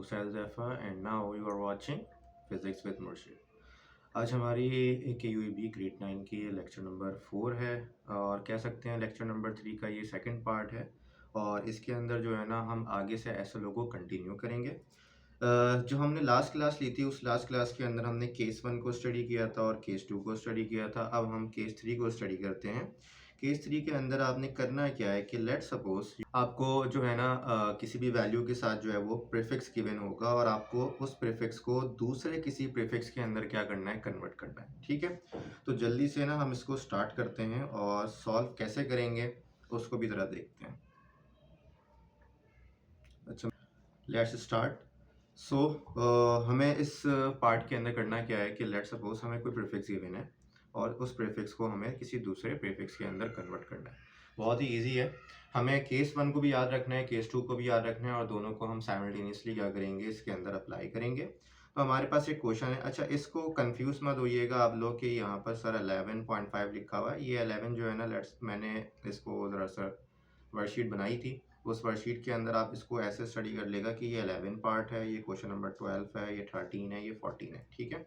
Usail Zaifa and now you are watching Physics with Murshid। आज हमारी AKUEB grade 9 की lecture number 4 है और कह सकते हैं लेक्चर नंबर 3 का ये सेकंड पार्ट है और इसके अंदर जो है ना हम आगे से ऐसे लोगों को कंटिन्यू करेंगे। जो हमने लास्ट क्लास ली थी उस लास्ट क्लास के अंदर हमने केस 1 को स्टडी किया था और केस 2 को स्टडी किया था। अब हम केस 3 को स्टडी करते हैं। केस 3 के अंदर आपने करना क्या है कि लेट्स सपोज आपको जो है ना किसी भी वैल्यू के साथ जो है वो प्रीफिक्स गिवन होगा और आपको उस प्रीफिक्स को दूसरे किसी प्रीफिक्स के अंदर क्या करना है, कन्वर्ट करना है। ठीक है, तो जल्दी से ना हम इसको स्टार्ट करते हैं और सॉल्व कैसे करेंगे उसको भी ज़रा देखते हैं। अच्छा, लेट्स स्टार्ट। हमें इस पार्ट के अंदर करना क्या है कि लेट्स सपोज हमें कोई प्रीफिक्स गिवन है और उस प्रीफिक्स को हमें किसी दूसरे प्रीफिक्स के अंदर कन्वर्ट करना है। बहुत ही इजी है। हमें केस 1 को भी याद रखना है, केस 2 को भी याद रखना है और दोनों को हम साइमल्टेनियसली क्या करेंगे, इसके अंदर अप्लाई करेंगे। तो हमारे पास एक क्वेश्चन है। अच्छा, इसको कंफ्यूज मत होइएगा आप लोग कि यहाँ पर सर 11.5 लिखा हुआ है। ये 11 जो है ना, मैंने इसको ज़रा सा वर्कशीट बनाई थी। उस वर्कशीट के अंदर आप इसको ऐसे स्टडी कर लेगा कि ये 11 पार्ट है, ये क्वेश्चन नंबर 12 है, ये 13 है, ये 14 है। ठीक है,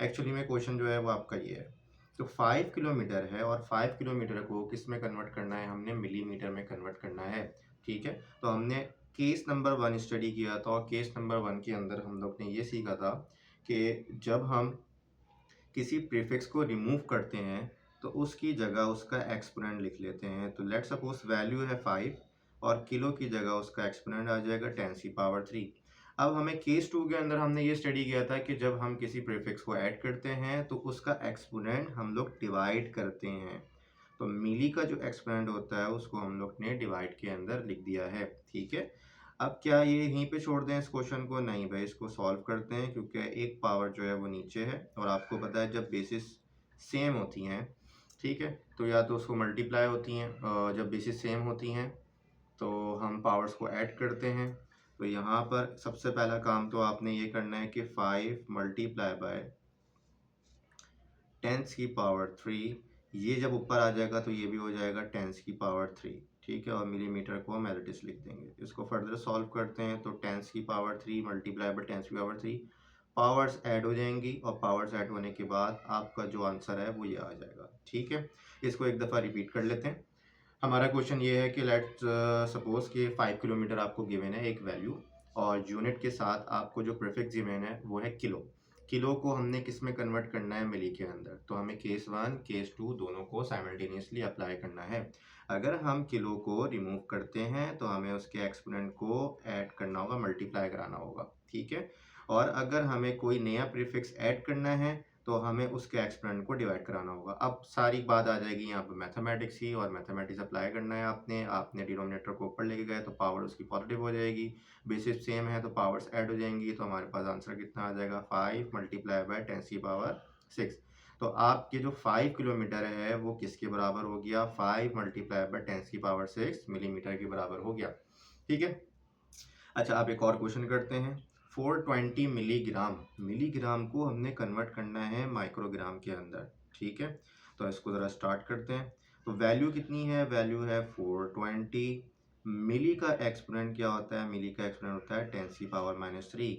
एक्चुअली में क्वेश्चन जो है वो आपका ये है। तो 5 किलोमीटर है और 5 किलोमीटर को किस में कन्वर्ट करना है, हमने मिलीमीटर में कन्वर्ट करना है। ठीक है, तो हमने केस नंबर 1 स्टडी किया था और केस नंबर 1 के अंदर हम लोग ने ये सीखा था कि जब हम किसी प्रीफिक्स को रिमूव करते हैं तो उसकी जगह उसका एक्सपोनेंट लिख लेते हैं। तो लेट्स सपोज वैल्यू है 5 और किलो की जगह उसका एक्सपोनेंट आ जाएगा 10⁻3। अब हमें केस 2 के अंदर हमने ये स्टडी किया था कि जब हम किसी प्रीफिक्स को ऐड करते हैं तो उसका एक्सपोनेंट हम लोग डिवाइड करते हैं। तो मिली का जो एक्सपोनेंट होता है उसको हम लोग ने डिवाइड के अंदर लिख दिया है। ठीक है, अब क्या ये यहीं पे छोड़ दें इस क्वेश्चन को? नहीं भाई, इसको सॉल्व करते हैं क्योंकि एक पावर जो है वो नीचे है और आपको पता है जब बेसिस सेम होती हैं, ठीक है, तो या तो उसको मल्टीप्लाई होती हैं। जब बेसिस सेम होती हैं तो हम पावर्स को ऐड करते हैं। तो यहाँ पर सबसे पहला काम तो आपने ये करना है कि 5 मल्टीप्लाई बाय 10⁻3, ये जब ऊपर आ जाएगा तो ये भी हो जाएगा 10⁻3। ठीक है, और मिलीमीटर को हम एज लिख देंगे। इसको फर्दर सॉल्व करते हैं तो 10⁻3 मल्टीप्लाई बाय 10⁻3, पावर्स ऐड हो जाएंगी और पावर्स ऐड होने के बाद आपका जो आंसर है वो ये आ जाएगा। ठीक है, इसको एक दफ़ा रिपीट कर लेते हैं। हमारा क्वेश्चन ये है कि लेट्स सपोज कि 5 किलोमीटर आपको गिवन है एक वैल्यू और यूनिट के साथ आपको जो प्रीफिक्स गिवन है वो है किलो। किलो को हमने किस में कन्वर्ट करना है, मिली के अंदर। तो हमें केस 1 केस 2 दोनों को साइमल्टेनियसली अप्लाई करना है। अगर हम किलो को रिमूव करते हैं तो हमें उसके एक्सपोनेंट को ऐड करना होगा, मल्टीप्लाई कराना होगा। ठीक है, और अगर हमें कोई नया प्रीफिक्स ऐड करना है तो हमें उसके एक्सपोनेंट को डिवाइड कराना होगा। अब सारी बात आ जाएगी यहाँ पर मैथमेटिक्स ही, और मैथमेटिक्स अप्लाई करना है आपने डिनोमिनेटर को ऊपर लेके गए तो पावर उसकी पॉजिटिव हो जाएगी। बेसिस सेम है तो पावर्स ऐड हो जाएंगी। तो हमारे पास आंसर कितना आ जाएगा, 5 मल्टीप्लाई बाय 10⁻6। तो आपके जो 5 किलोमीटर है वो किसके बराबर हो गया, 5 मल्टीप्लाई बाय 10⁻6 मिलीमीटर के बराबर हो गया। ठीक है, अच्छा आप एक और क्वेश्चन करते हैं। 420 मिलीग्राम, मिलीग्राम को हमने कन्वर्ट करना है माइक्रोग्राम के अंदर। ठीक है, तो इसको ज़रा स्टार्ट करते हैं। तो वैल्यू कितनी है, वैल्यू है 420। मिली का एक्सपोनेंट क्या होता है, मिली का एक्सपोनेंट होता है 10⁻3।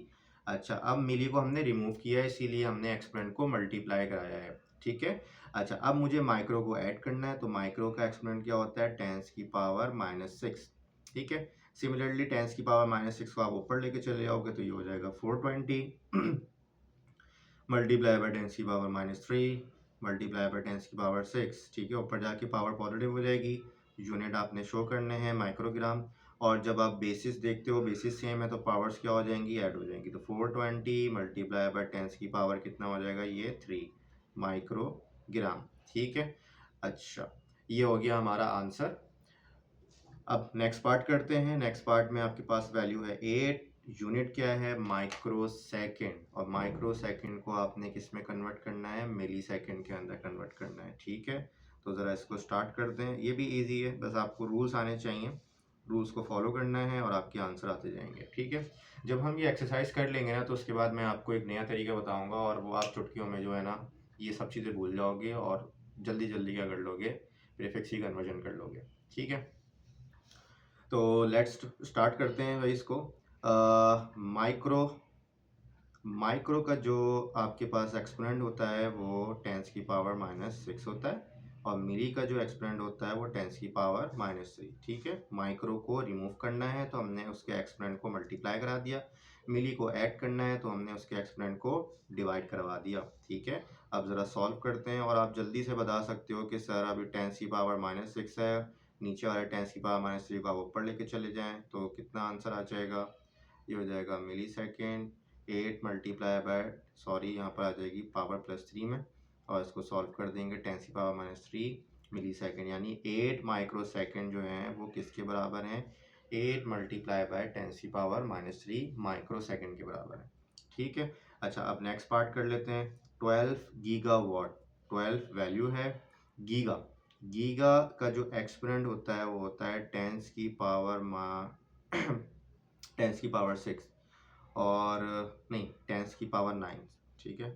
अच्छा, अब मिली को हमने रिमूव किया है इसीलिए हमने एक्सपोनेंट को मल्टीप्लाई कराया है। ठीक है, अच्छा अब मुझे माइक्रो को ऐड करना है तो माइक्रो का एक्सपोनेंट क्या होता है, 10⁻6। ठीक है, सिमिलरली 10⁻6 को आप ऊपर लेके चले जाओगे तो ये हो जाएगा 420 मल्टीप्लाई बाय 10⁻3 मल्टीप्लाई बाय 10⁻6। ठीक है, ऊपर जाके पावर पॉजिटिव हो जाएगी। यूनिट आपने शो करने हैं माइक्रोग्राम, और जब आप बेसिस देखते हो बेसिस सेम है तो पावर्स क्या हो जाएंगी, ऐड हो जाएंगी। तो 420 मल्टीप्लाई बाय 10 की पावर कितना हो जाएगा, ये 3 माइक्रोग्राम। ठीक है, अच्छा ये हो गया हमारा आंसर। अब नेक्स्ट पार्ट करते हैं। नेक्स्ट पार्ट में आपके पास वैल्यू है 8, यूनिट क्या है, माइक्रो सेकेंड, और माइक्रो सेकेंड को आपने किस में कन्वर्ट करना है, मिली सेकेंड के अंदर कन्वर्ट करना है। ठीक है, तो ज़रा इसको स्टार्ट करते हैं। ये भी इजी है, बस आपको रूल्स आने चाहिए, रूल्स को फॉलो करना है और आपके आंसर आते जाएंगे। ठीक है, जब हम ये एक्सरसाइज कर लेंगे ना तो उसके बाद मैं आपको एक नया तरीका बताऊँगा और वो आप चुटकियों में जो है ना ये सब चीज़ें भूल जाओगे और जल्दी जल्दी क्या कर लोगे, प्रीफिक्स ही कन्वर्जन कर लोगे। ठीक है, तो लेट्स स्टार्ट करते हैं भाई इसको। माइक्रो माइक्रो का जो आपके पास एक्सपोनेंट होता है वो 10⁻⁻⁶ होता है, और मिली का जो एक्सपोनेंट होता है वो 10⁻⁻3। ठीक है, माइक्रो को रिमूव करना है तो हमने उसके एक्सपोनेंट को मल्टीप्लाई करा दिया, मिली को ऐड करना है तो हमने उसके एक्सपोनेंट को डिवाइड करवा दिया। ठीक है, अब ज़रा सॉल्व करते हैं और आप जल्दी से बता सकते हो कि सर अभी 10⁻⁻⁶ है, नीचे वाले 10⁻⁻3 को आप ऊपर लेके चले जाएं तो कितना आंसर आ जाएगा। ये हो जाएगा मिली सेकेंड 8 मल्टीप्लाई बाय यहाँ पर आ जाएगी पावर +3 में, और इसको सॉल्व कर देंगे 10⁻⁻3 मिली सेकेंड, यानी 8 माइक्रो सेकेंड जो है वो किसके बराबर हैं, 8 मल्टीप्लाई बाय 10⁻⁻3 माइक्रो सेकेंड के बराबर है। ठीक है, अच्छा अब नेक्स्ट पार्ट कर लेते हैं। 12 गीगावाट, 12 वैल्यू है, गीगा गीगा का जो एक्सपोनेंट होता है वो होता है 10⁻6 और नहीं 10⁻9। ठीक है,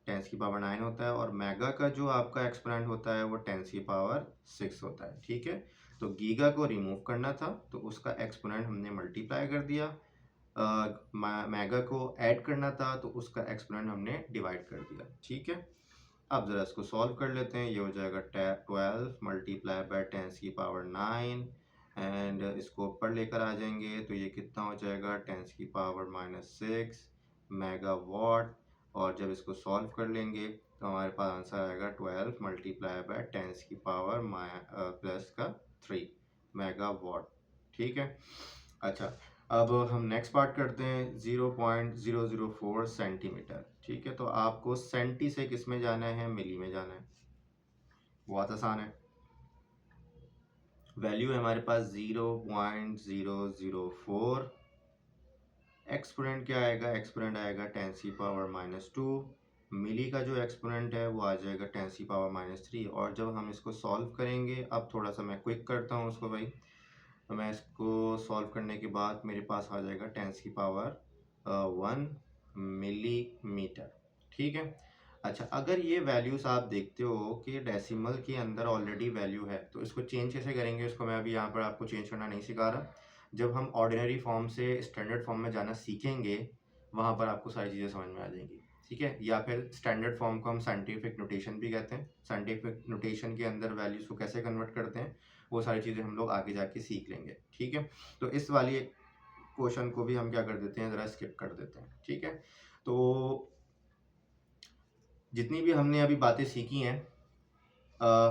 10⁻9 होता है, और मेगा का जो आपका एक्सपोनेंट होता है वो 10⁻6 होता है। ठीक है, तो गीगा को रिमूव करना था तो उसका एक्सपोनेंट हमने मल्टीप्लाई कर दिया, मेगा को ऐड करना था तो उसका एक्सपोनेंट हमने डिवाइड कर दिया। ठीक है, अब ज़रा इसको सॉल्व कर लेते हैं। ये हो जाएगा 12 मल्टीप्लाई बाय 10⁻9 एंड इसको ऊपर लेकर आ जाएंगे तो ये कितना हो जाएगा 10⁻⁻6 मेगावाट, और जब इसको सॉल्व कर लेंगे तो हमारे पास आंसर आएगा 12 मल्टीप्लाई बाय 10⁻3 मेगावाट। ठीक है, अच्छा अब हम नेक्स्ट पार्ट करते हैं 0.004 सेंटीमीटर। ठीक है, तो आपको सेंटी से किस में जाना है, मिली में जाना है, बहुत आसान है। वैल्यू है हमारे पास 0.004, एक्सपोनेंट क्या आएगा, एक्सपोनेंट आएगा 10⁻⁻2, मिली का जो एक्सपोनेंट है वो आ जाएगा 10⁻⁻3, और जब हम इसको सॉल्व करेंगे, अब थोड़ा सा मैं क्विक करता हूँ उसको भाई, तो मैं इसको सॉल्व करने के बाद मेरे पास आ जाएगा 10⁻1 मिलीमीटर। ठीक है, अच्छा अगर ये वैल्यूज़ आप देखते हो कि डेसिमल के अंदर ऑलरेडी वैल्यू है तो इसको चेंज कैसे करेंगे, इसको मैं अभी यहाँ पर आपको चेंज करना नहीं सिखा रहा। जब हम ऑर्डिनरी फॉर्म से स्टैंडर्ड फॉर्म में जाना सीखेंगे वहाँ पर आपको सारी चीज़ें समझ में आ जाएंगी। ठीक है, या फिर स्टैंडर्ड फॉर्म को हम साइंटिफिक नोटेशन भी कहते हैं, साइंटिफिक नोटेशन के अंदर वैल्यूज़ को कैसे कन्वर्ट करते हैं वो सारी चीज़ें हम लोग आगे जाके सीख लेंगे। ठीक है, तो इस वाली क्वेश्चन को भी हम क्या कर देते हैं, ज़रा स्किप कर देते हैं। ठीक है, तो जितनी भी हमने अभी बातें सीखी हैं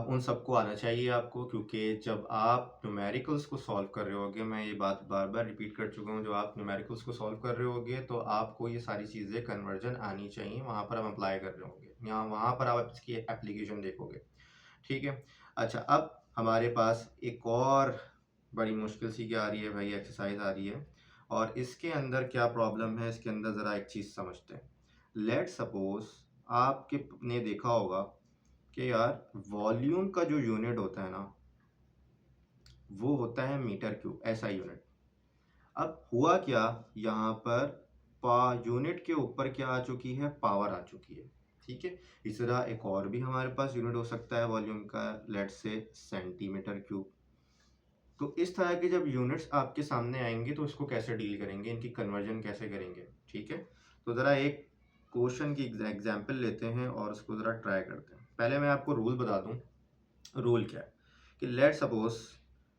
उन सबको आना चाहिए आपको, क्योंकि जब आप न्यूमेरिकल्स को सॉल्व कर रहे होगे, मैं ये बात बार बार रिपीट कर चुका हूँ, जब आप न्यूमेरिकल्स को सॉल्व कर रहे होगे तो आपको ये सारी चीज़ें कन्वर्जन आनी चाहिए, वहाँ पर हम अप्लाई कर रहे होंगे या वहाँ पर आप इसकी एप्लीकेशन देखोगे। ठीक है, अच्छा अब हमारे पास एक और बड़ी मुश्किल सी क्या आ रही है भाई, एक्सरसाइज आ रही है, और इसके अंदर क्या प्रॉब्लम है, इसके अंदर ज़रा एक चीज़ समझते हैं। लेट सपोज आपके ने देखा होगा कि यार वॉल्यूम का जो यूनिट होता है ना वो होता है मीटर क्यूब, ऐसा यूनिट। अब हुआ क्या, यहाँ पर यूनिट के ऊपर क्या आ चुकी है, पावर आ चुकी है। ठीक है, इस तरह एक और भी हमारे पास यूनिट हो सकता है वॉल्यूम का, लेट से सेंटीमीटर क्यूब। तो इस तरह के जब यूनिट्स आपके सामने आएंगे तो इसको कैसे डील करेंगे, इनकी कन्वर्जन कैसे करेंगे। ठीक है, तो ज़रा एक क्वेश्चन की एग्जांपल लेते हैं और उसको ज़रा ट्राई करते हैं। पहले मैं आपको रूल बता दूं। रूल क्या है कि लेट सपोज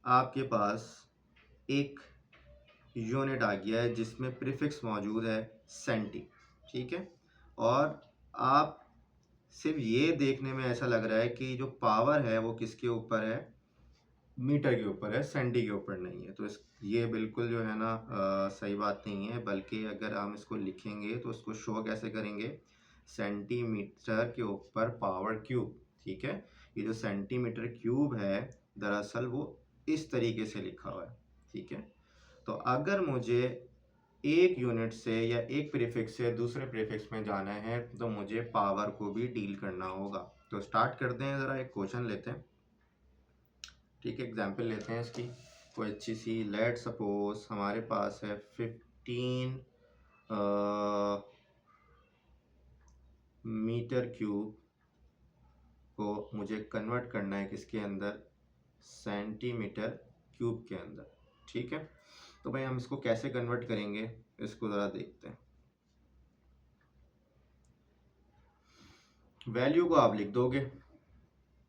आपके पास एक यूनिट आ गया है जिसमें प्रीफिक्स मौजूद है सेंटी। ठीक है, और आप सिर्फ ये देखने में ऐसा लग रहा है कि जो पावर है वो किसके ऊपर है, मीटर के ऊपर है, सेंटी के ऊपर नहीं है। तो ये बिल्कुल जो है ना सही बात नहीं है, बल्कि अगर हम इसको लिखेंगे तो उसको शो कैसे करेंगे, सेंटीमीटर के ऊपर पावर क्यूब। ठीक है, ये जो सेंटीमीटर क्यूब है दरअसल वो इस तरीके से लिखा हुआ है। ठीक है, तो अगर मुझे एक यूनिट से या एक प्रीफिक्स से दूसरे प्रीफिक्स में जाना है तो मुझे पावर को भी डील करना होगा। तो स्टार्ट करते हैं, ज़रा एक क्वेश्चन लेते हैं। ठीक है, एग्जाम्पल लेते हैं इसकी कोई अच्छी सी। लेट सपोज हमारे पास है 15 मीटर क्यूब को मुझे कन्वर्ट करना है किसके अंदर, सेंटीमीटर क्यूब के अंदर। ठीक है, तो भाई हम इसको कैसे कन्वर्ट करेंगे, इसको ज़रा देखते हैं। वैल्यू को आप लिख दोगे।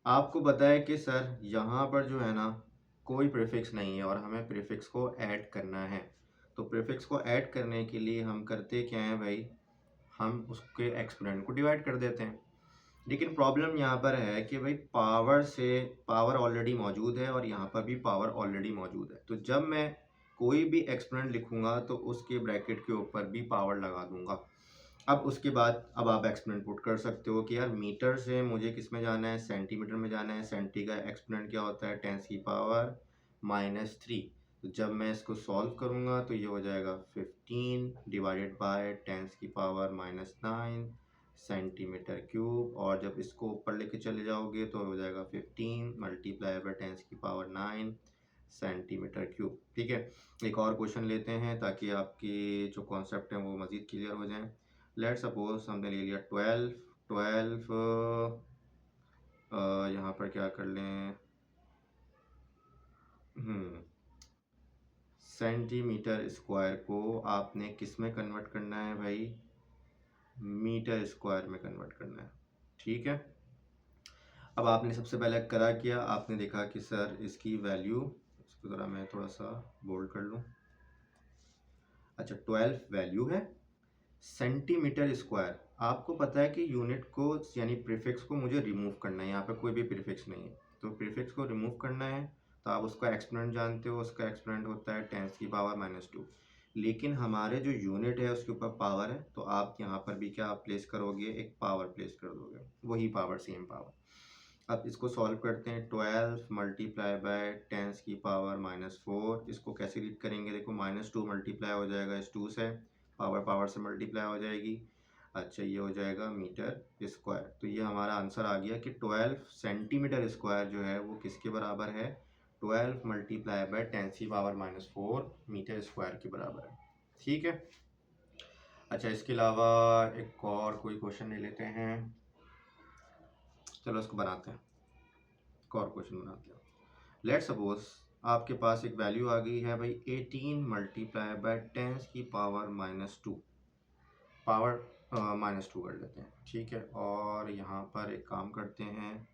आपको पता है कि सर यहाँ पर जो है ना कोई प्रीफिक्स नहीं है और हमें प्रीफिक्स को ऐड करना है। तो प्रीफिक्स को ऐड करने के लिए हम करते क्या हैं भाई, हम उसके एक्सपोनेंट को डिवाइड कर देते हैं। लेकिन प्रॉब्लम यहाँ पर है कि भाई पावर से पावर ऑलरेडी मौजूद है और यहाँ पर भी पावर ऑलरेडी मौजूद है। तो जब मैं कोई भी एक्सपोनेंट लिखूंगा तो उसके ब्रैकेट के ऊपर भी पावर लगा दूंगा। अब उसके बाद अब आप एक्सपोनेंट पुट कर सकते हो कि यार मीटर से मुझे किस में जाना है, सेंटीमीटर में जाना है। सेंटी का एक्सपोनेंट क्या होता है, 10⁻³ तो जब मैं इसको सॉल्व करूंगा तो ये हो जाएगा 15 डिवाइडेड बाय 10⁻⁻9 सेंटीमीटर क्यूब। और जब इसको ऊपर लेके चले जाओगे तो हो जाएगा 15 मल्टीप्लाई बाय 10⁻9 सेंटीमीटर क्यूब। ठीक है, एक और क्वेश्चन लेते हैं ताकि आपकी जो कॉन्सेप्ट है वो मज़ीद क्लियर हो जाए। लेट सपोज हमने ले लिया 12 यहाँ पर क्या कर लें, सेंटीमीटर स्क्वायर को आपने किस में कन्वर्ट करना है भाई, मीटर स्क्वायर में कन्वर्ट करना है। ठीक है, अब आपने सबसे पहले करा किया, आपने देखा कि सर इसकी वैल्यू, इसको ज़रा मैं थोड़ा सा बोल्ड कर लूँ। अच्छा 12 वैल्यू है, सेंटीमीटर स्क्वायर। आपको पता है कि यूनिट को यानी प्रीफिक्स को मुझे रिमूव करना है, यहाँ पे कोई भी प्रीफिक्स नहीं है तो प्रीफिक्स को रिमूव करना है। तो आप उसका एक्सपोनेंट जानते हो, उसका एक्सपोनेंट होता है 10⁻⁻²। लेकिन हमारे जो यूनिट है उसके ऊपर पावर है, तो आप यहाँ पर भी क्या प्लेस करोगे, एक पावर प्लेस कर दोगे, वही पावर, सेम पावर। अब इसको सॉल्व करते हैं। 12 मल्टीप्लाई बाय 10⁻⁻4, इसको कैसे रीड करेंगे, देखो -2 मल्टीप्लाई हो जाएगा इस 2 से, पावर पावर से मल्टीप्लाई हो जाएगी। अच्छा ये हो जाएगा मीटर स्क्वायर। तो ये हमारा आंसर आ गया कि 12 सेंटीमीटर स्क्वायर जो है वो किसके बराबर है, 12 मल्टीप्लाई बाय 10⁻⁻4 मीटर स्क्वायर के बराबर है। ठीक है, अच्छा इसके अलावा एक और कोई क्वेश्चन ले लेते हैं, चलो इसको बनाते हैं, एक और क्वेश्चन बनाते हैं। लेट सपोज आपके पास एक वैल्यू आ गई है भाई 18 मल्टीप्लाई बाय 10⁻⁻2, पावर -2 कर लेते हैं। ठीक है, और यहाँ पर एक काम करते हैं,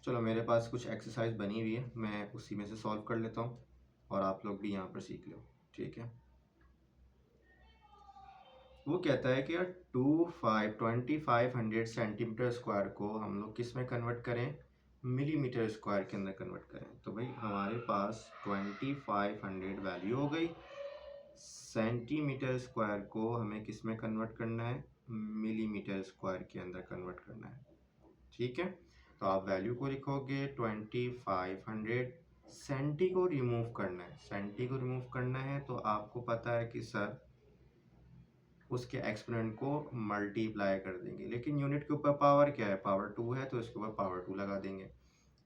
चलो मेरे पास कुछ एक्सरसाइज बनी हुई है, मैं उसी में से सॉल्व कर लेता हूँ और आप लोग भी यहाँ पर सीख लो। ठीक है, वो कहता है कि यार 2500 सेंटीमीटर स्क्वायर को हम लोग किस में कन्वर्ट करें, मिलीमीटर स्क्वायर के अंदर कन्वर्ट करें। तो भाई हमारे पास 2500 वैल्यू हो गई, सेंटीमीटर स्क्वायर को हमें किस में कन्वर्ट करना है, मिलीमीटर स्क्वायर के अंदर कन्वर्ट करना है। ठीक है, तो आप वैल्यू को लिखोगे 2500, सेंटी को रिमूव करना है, सेंटी को रिमूव करना है तो आपको पता है कि सर उसके एक्सपोनेंट को मल्टीप्लाई कर देंगे। लेकिन यूनिट के ऊपर पावर क्या है, पावर 2 है तो इसके ऊपर पावर 2 लगा देंगे।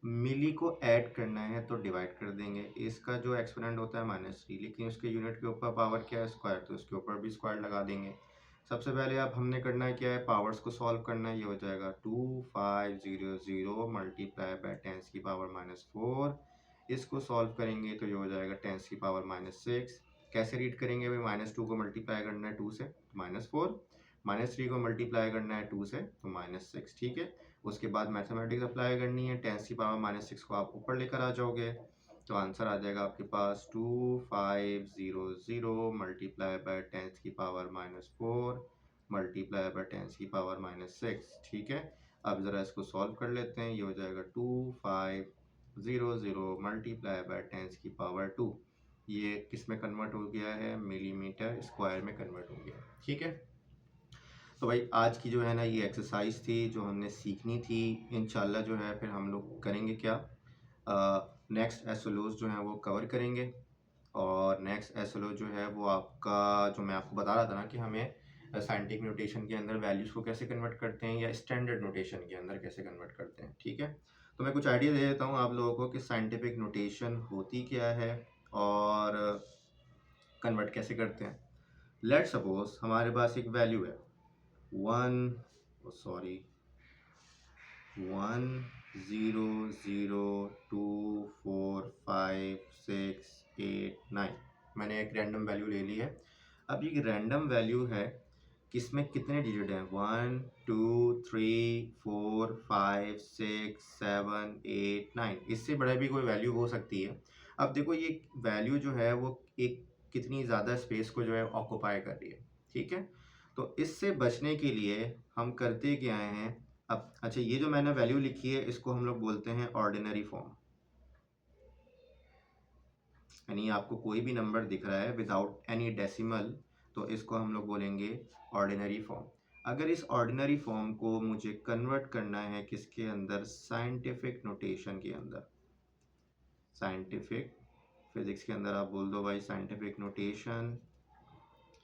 मिली को ऐड करना है तो डिवाइड कर देंगे। इसका जो एक्सपोनेंट होता है -3, लेकिन उसके यूनिट के ऊपर पावर क्या है, स्क्वायर, तो इसके ऊपर भी स्क्वायर लगा देंगे। सबसे पहले अब हमने करना है क्या है, पावर्स को सॉल्व करना है। ये हो जाएगा 2500 मल्टीप्लाई बाय 10⁻⁻4, इसको सॉल्व करेंगे तो ये हो जाएगा 10⁻⁻6। कैसे रीड करेंगे भाई, -2 को मल्टीप्लाई करना है 2 से -4, -3 को मल्टीप्लाई करना है 2 से तो -6। ठीक है, उसके बाद मैथमेटिक्स अप्लाई करनी है, 10⁻⁻6 को आप ऊपर लेकर आ जाओगे तो आंसर आ जाएगा आपके पास 2500 मल्टीप्लाई बाय 10⁻⁻4 मल्टीप्लाई बाय 10⁻⁻6। ठीक है, अब ज़रा इसको सॉल्व कर लेते हैं। ये हो जाएगा 2500 मल्टीप्लाई बाय 10⁻2, ये किस में कन्वर्ट हो गया है, मिलीमीटर स्क्वायर में कन्वर्ट हो गया। ठीक है, तो भाई आज की जो है ना ये एक्सरसाइज थी जो हमने सीखनी थी। इंशाल्लाह जो है फिर हम लोग करेंगे क्या, नेक्स्ट एसोलोज जो है वो कवर करेंगे। और नेक्स्ट एसोलो जो है वो आपका, जो मैं आपको बता रहा था ना कि हमें साइंटिफिक नोटेशन के अंदर वैल्यूज़ को कैसे कन्वर्ट करते हैं या स्टैंडर्ड नोटेशन के अंदर कैसे कन्वर्ट करते हैं। ठीक है, तो मैं कुछ आइडिया दे देता हूँ आप लोगों को कि साइंटिफिक नोटेशन होती क्या है और कन्वर्ट कैसे करते हैं। लेट सपोज हमारे पास एक वैल्यू है 1 0 0 2 4 5 6 8 9। मैंने एक रैंडम वैल्यू ले ली है। अब ये रैंडम वैल्यू है, किसमें कितने डिजिट हैं, 1 2 3 4 5 6 7 8 9। इससे बड़ा भी कोई वैल्यू हो सकती है। अब देखो ये वैल्यू जो है वो एक कितनी ज़्यादा स्पेस को जो है ऑक्यूपाई कर रही है, ठीक है। तो इससे बचने के लिए हम करते क्या हैं, अब अच्छा ये जो मैंने वैल्यू लिखी है इसको हम लोग बोलते हैं ऑर्डिनरी फॉर्म। यानी आपको कोई भी नंबर दिख रहा है विदाउट एनी डेसिमल, तो इसको हम लोग बोलेंगे ऑर्डिनरी फॉर्म। अगर इस ऑर्डिनरी फॉर्म को मुझे कन्वर्ट करना है किसके अंदर, साइंटिफिक नोटेशन के अंदर। साइंटिफिक फिजिक्स के अंदर आप बोल दो भाई साइंटिफिक नोटेशन,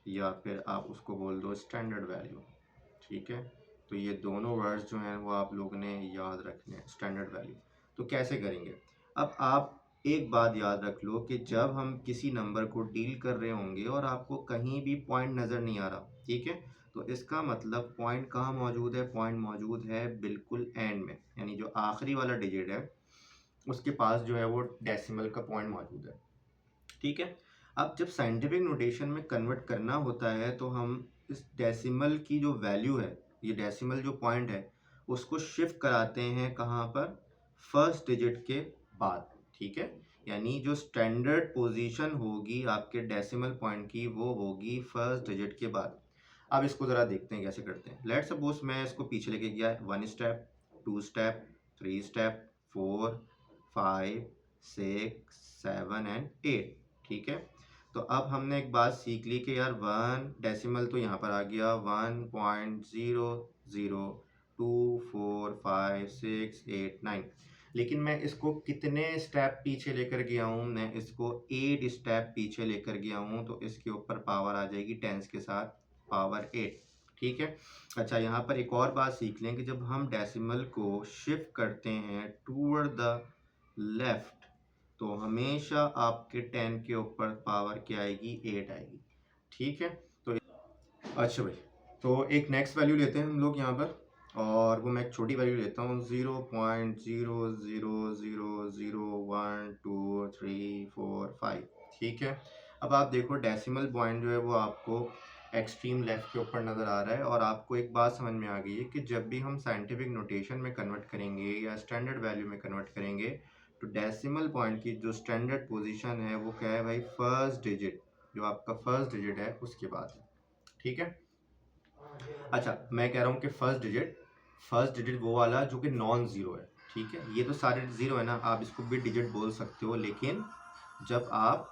या फिर आप उसको बोल दो स्टैंडर्ड वैल्यू, ठीक है। तो ये दोनों वर्ड्स जो हैं वो आप लोगों ने याद रखने हैं, स्टैंडर्ड वैल्यू। तो कैसे करेंगे, अब आप एक बात याद रख लो कि जब हम किसी नंबर को डील कर रहे होंगे और आपको कहीं भी पॉइंट नज़र नहीं आ रहा, ठीक है, तो इसका मतलब पॉइंट कहाँ मौजूद है, पॉइंट मौजूद है बिल्कुल एंड में, यानी जो आखिरी वाला डिजिट है उसके पास जो है वो डेसिमल का पॉइंट मौजूद है, ठीक है। अब जब साइंटिफिक नोटेशन में कन्वर्ट करना होता है तो हम इस डेसिमल की जो वैल्यू है, ये डेसिमल जो पॉइंट है उसको शिफ्ट कराते हैं कहाँ पर, फर्स्ट डिजिट के बाद, ठीक है। यानी जो स्टैंडर्ड पोजीशन होगी आपके डेसिमल पॉइंट की वो होगी फर्स्ट डिजिट के बाद। अब इसको ज़रा देखते हैं कैसे करते हैं। लेट सपोज मैं इसको पीछे लेके गया 1 स्टेप, 2 स्टेप, 3 स्टेप, 4 5 6 7 एंड 8, ठीक है। तो अब हमने एक बात सीख ली कि यार वन डेसिमल तो यहाँ पर आ गया 1.0024568 9, लेकिन मैं इसको कितने स्टेप पीछे लेकर गया हूँ, मैं इसको 8 स्टेप पीछे लेकर गया हूँ, तो इसके ऊपर पावर आ जाएगी टेंस के साथ पावर 8, ठीक है। अच्छा यहाँ पर एक और बात सीख लें कि जब हम डेसिमल को शिफ्ट करते हैं टूवर्ड द लेफ्ट तो हमेशा आपके 10 के ऊपर पावर क्या आएगी, 8 आएगी, ठीक है। तो अच्छा भाई, तो एक नेक्स्ट वैल्यू लेते हैं हम लोग यहाँ पर, और वो मैं एक छोटी वैल्यू लेता हूँ 0.000012345, ठीक है। अब आप देखो डेसिमल पॉइंट जो है वो आपको एक्सट्रीम लेफ्ट के ऊपर नज़र आ रहा है, और आपको एक बात समझ में आ गई है कि जब भी हम साइंटिफिक नोटेशन में कन्वर्ट करेंगे या स्टैंडर्ड वैल्यू में कन्वर्ट करेंगे तो डेसिमल पॉइंट की जो स्टैंडर्ड पोजीशन है वो क्या है भाई, फर्स्ट डिजिट, जो आपका फर्स्ट डिजिट है उसके बाद है, ठीक है। अच्छा मैं कह रहा हूँ कि फर्स्ट डिजिट वो वाला जो कि नॉन ज़ीरो है, ठीक है। ये तो सारे ज़ीरो है ना, आप इसको भी डिजिट बोल सकते हो, लेकिन जब आप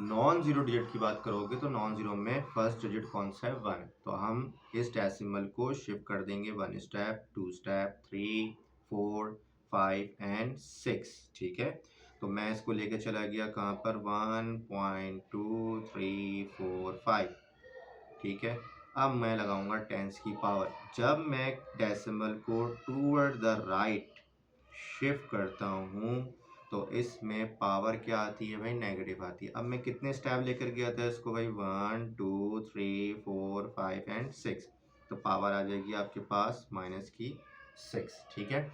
नॉन ज़ीरो डिजिट की बात करोगे तो नॉन ज़ीरो में फर्स्ट डिजिट कौन सा है, 1। तो हम इस डेसिमल को शिफ्ट कर देंगे 1 स्टेप, 2 स्टेप, 3 4 5 एंड 6, ठीक है। तो मैं इसको लेके चला गया कहाँ पर, 1.2345, ठीक है। अब मैं लगाऊंगा टेंस की पावर। जब मैं डेसिमल को टूवर्ड द राइट शिफ्ट करता हूँ तो इसमें पावर क्या आती है भाई, नेगेटिव आती है। अब मैं कितने स्टेप लेकर गया था इसको भाई, 1 2 3 4 5 एंड 6, तो पावर आ जाएगी आपके पास -6, ठीक है।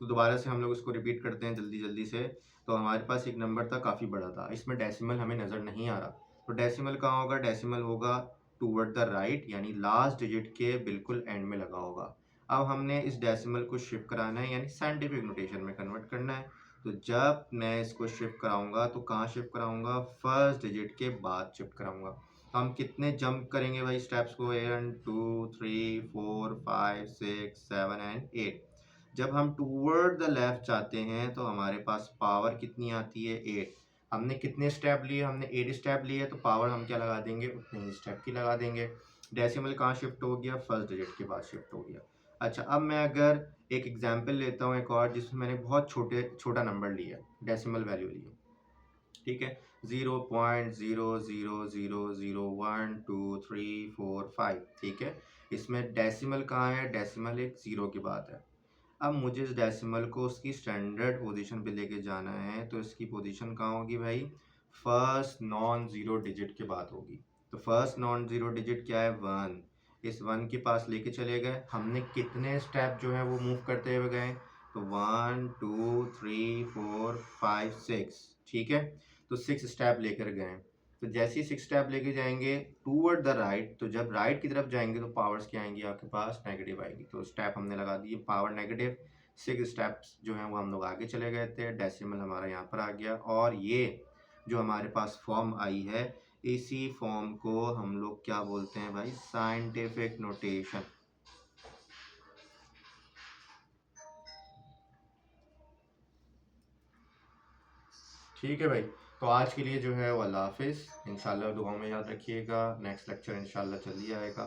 तो दोबारा से हम लोग इसको रिपीट करते हैं जल्दी जल्दी से। तो हमारे पास एक नंबर था काफ़ी बड़ा था, इसमें डेसिमल हमें नज़र नहीं आ रहा, तो डेसिमल कहाँ होगा, डेसिमल होगा टूवर्ड द राइट, यानी लास्ट डिजिट के बिल्कुल एंड में लगा होगा। अब हमने इस डेसिमल को शिफ्ट कराना है, यानी साइंटिफिक नोटेशन में कन्वर्ट करना है। तो जब मैं इसको शिफ्ट कराऊंगा तो कहाँ शिफ्ट कराऊंगा, फर्स्ट डिजिट के बाद शिफ्ट कराऊंगा। तो हम कितने जंप करेंगे भाई स्टेप्स को, 1 2 3 4 5 6 7 एंड 8। जब हम टूवर्ड द लेफ्ट जाते हैं तो हमारे पास पावर कितनी आती है, 8। हमने कितने स्टेप लिए, हमने 8 स्टेप लिए, तो पावर हम क्या लगा देंगे, उतने ही स्टेप की लगा देंगे। डेसिमल कहाँ शिफ्ट हो गया, फर्स्ट डिजिट के बाद शिफ्ट हो गया। अच्छा अब मैं अगर एक एग्जांपल लेता हूँ एक और, जिसमें मैंने बहुत छोटा नंबर लिया, डेसिमल वैल्यू ली, ठीक है, 0.000012345, ठीक है। इसमें डेसिमल कहाँ है, डेसिमल एक ज़ीरो के बाद है। अब मुझे इस डेसिमल को उसकी स्टैंडर्ड पोजीशन पे लेके जाना है, तो इसकी पोजीशन कहाँ होगी भाई, फर्स्ट नॉन ज़ीरो डिजिट की बात होगी। तो फर्स्ट नॉन ज़ीरो डिजिट क्या है? 1। इस 1 के पास लेके चले गए, हमने कितने स्टेप जो है वो मूव करते हुए गए? तो 1 2 3 4 5 6, ठीक है। तो 6 स्टेप लेकर गए। तो जैसे ही 6 स्टेप लेके जाएंगे टूवर्ड द राइट, तो जब राइट की तरफ जाएंगे तो पावर्स क्या आएंगी आपके पास? नेगेटिव आएगी। तो स्टेप हमने लगा दिए पावर नेगेटिव। 6 स्टेप्स जो हैं वो हम लोग आगे चले गए थे, डेसिमल हमारा यहाँ पर आ गया, और ये जो हमारे पास फॉर्म आई है, इसी फॉर्म को हम लोग क्या बोलते हैं भाई? Scientific notation. ठीक है भाई। तो आज के लिए जो है वो अल्लाह हाफिज़। इंशाल्लाह दुआ में याद रखिएगा। नेक्स्ट लेक्चर इंशाल्लाह जल्दी आएगा।